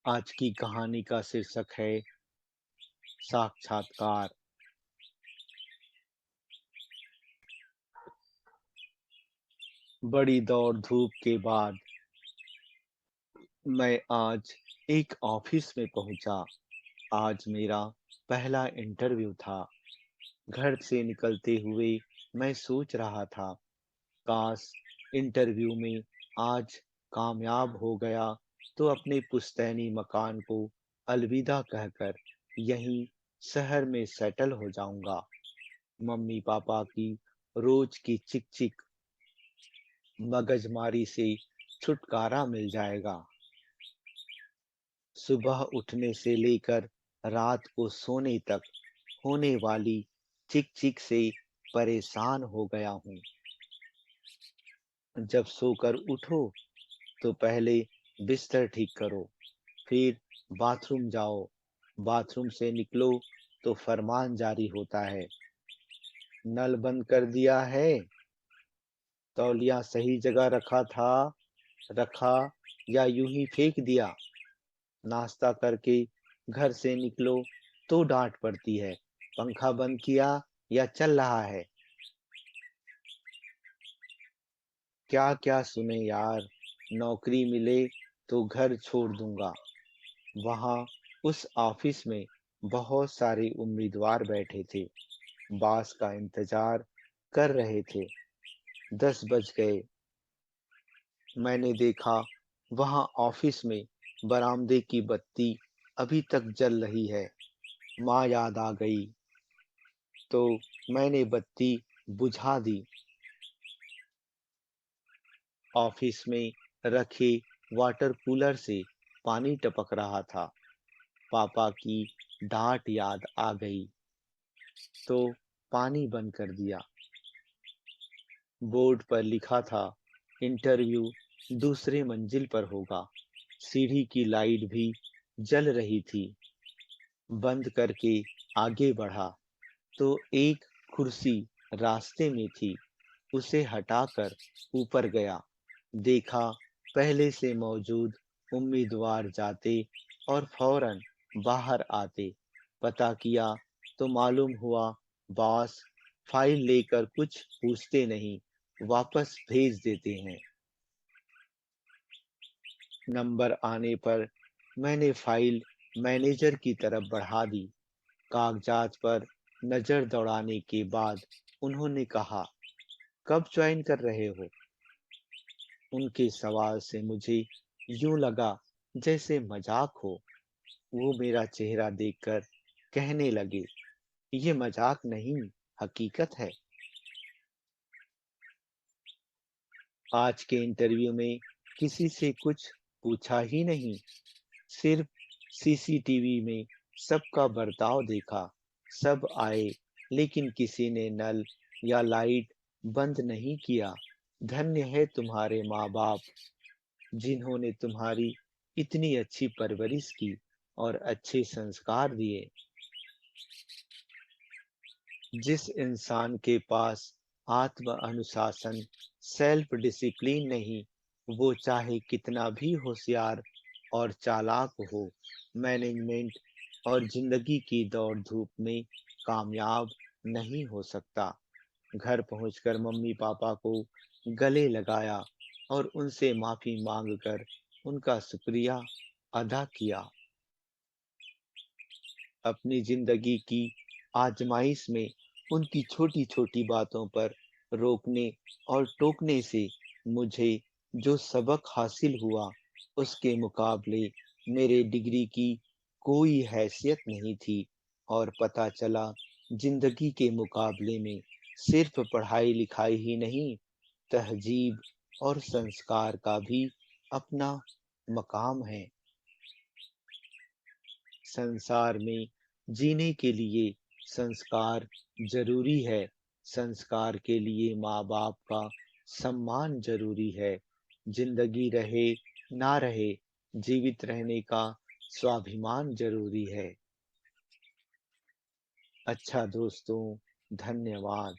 आज की कहानी का शीर्षक है साक्षात्कार। बड़ी दौड़ धूप के बाद मैं आज एक ऑफिस में पहुंचा। आज मेरा पहला इंटरव्यू था। घर से निकलते हुए मैं सोच रहा था, काश इंटरव्यू में आज कामयाब हो गया तो अपने पुश्तैनी मकान को अलविदा कहकर यहीं शहर में सेटल हो जाऊंगा। मम्मी पापा की रोज की चिक चिक मगजमारी से छुटकारा मिल जाएगा। सुबह उठने से लेकर रात को सोने तक होने वाली चिक चिक से परेशान हो गया हूँ। जब सोकर उठो तो पहले बिस्तर ठीक करो, फिर बाथरूम जाओ, बाथरूम से निकलो तो फरमान जारी होता है, नल बंद कर दिया है, तौलिया सही जगह रखा या यूं ही फेंक दिया। नाश्ता करके घर से निकलो तो डांट पड़ती है, पंखा बंद किया या चल रहा है। क्या क्या सुने यार। नौकरी मिले तो घर छोड़ दूंगा। वहां उस ऑफिस में बहुत सारे उम्मीदवार बैठे थे, बॉस का इंतजार कर रहे थे। 10 बज गए। मैंने देखा वहां ऑफिस में बरामदे की बत्ती अभी तक जल रही है। माँ याद आ गई तो मैंने बत्ती बुझा दी। ऑफिस में रखे वाटर कूलर से पानी टपक रहा था। पापा की डांट याद आ गई तो पानी बंद कर दिया। बोर्ड पर लिखा था, इंटरव्यू दूसरे मंजिल पर होगा। सीढ़ी की लाइट भी जल रही थी। बंद करके आगे बढ़ा तो एक कुर्सी रास्ते में थी। उसे हटाकर ऊपर गया। देखा पहले से मौजूद उम्मीदवार जाते और फौरन बाहर आते। पता किया तो मालूम हुआ, बॉस फाइल लेकर कुछ पूछते नहीं, वापस भेज देते हैं। नंबर आने पर मैंने फाइल मैनेजर की तरफ बढ़ा दी। कागजात पर नजर दौड़ाने के बाद उन्होंने कहा, कब ज्वाइन कर रहे हो? उनके सवाल से मुझे यूं लगा जैसे मजाक हो। वो मेरा चेहरा देखकर कहने लगे, ये मजाक नहीं, हकीकत है। आज के इंटरव्यू में किसी से कुछ पूछा ही नहीं, सिर्फ सीसीटीवी में सबका बर्ताव देखा। सब आए लेकिन किसी ने नल या लाइट बंद नहीं किया। धन्य है तुम्हारे माँ बाप, जिन्होंने तुम्हारी इतनी अच्छी परवरिश की और अच्छे संस्कार दिए। जिस इंसान के पास आत्म अनुशासन, सेल्फ डिसिप्लिन नहीं, वो चाहे कितना भी होशियार और चालाक हो, मैनेजमेंट और जिंदगी की दौड़ धूप में कामयाब नहीं हो सकता। घर पहुंचकर मम्मी पापा को गले लगाया और उनसे माफी मांगकर उनका शुक्रिया अदा किया। अपनी जिंदगी की आजमाइश में उनकी छोटी छोटी बातों पर रोकने और टोकने से मुझे जो सबक हासिल हुआ, उसके मुकाबले मेरे डिग्री की कोई हैसियत नहीं थी। और पता चला, जिंदगी के मुकाबले में सिर्फ पढ़ाई लिखाई ही नहीं, तहजीब और संस्कार का भी अपना मकाम है। संसार में जीने के लिए संस्कार जरूरी है। संस्कार के लिए माँ बाप का सम्मान जरूरी है। जिंदगी रहे ना रहे, जीवित रहने का स्वाभिमान जरूरी है। अच्छा दोस्तों, धन्यवाद।